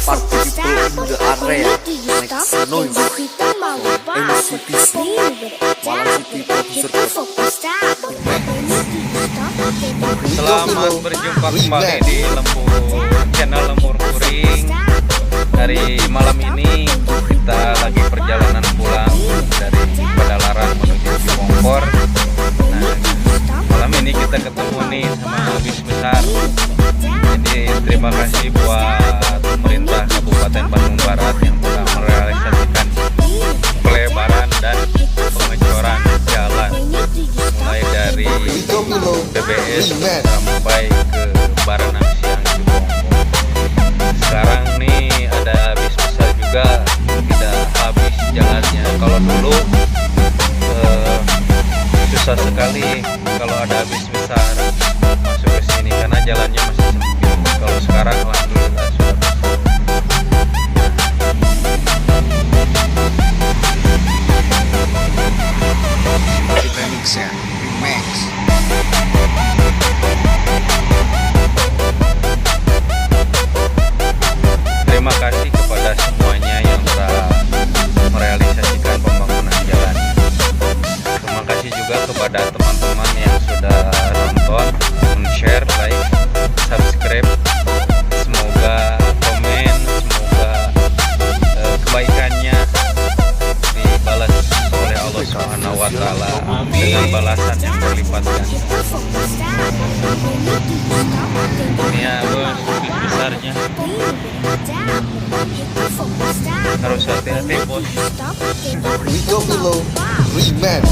party people in the area next noise. NCTC, Malang City Producer Selamat berjumpa kembali di channel Lembur Kuring. Hari malam ini kita lagi perjalanan pulang dari Padalarang menuju Cibongkor. Nah, malam ini kita ketemu nih sama bis besar. Jadi terima kasih buat pemerintah Kabupaten Bandung Barat yang telah merealisasikan pelebaran dan pengecoran jalan mulai dari BBS sampai ke Baranang Siang Cibongkor. Sekarang nih ada bis besar juga, tidak habis jalannya. Kalau dulu susah sekali kalau ada bis besar masuk ke sini karena jalannya masih sempit. Kalau sekarang alhamdulillah sudah bisa. Remix ya, remix. Terima kasih kepada semuanya yang telah merealisasikan pembangunan jalan. Terima kasih juga kepada teman-teman yang sudah nonton, share, like, subscribe. Semoga komen, semoga kebaikannya dibalas oleh Allah Subhanahu wa Ta'ala dengan balasan yang berlipat ganda. Ini ya bos, bis besarnya harus hati-hati bos. We go below, remix.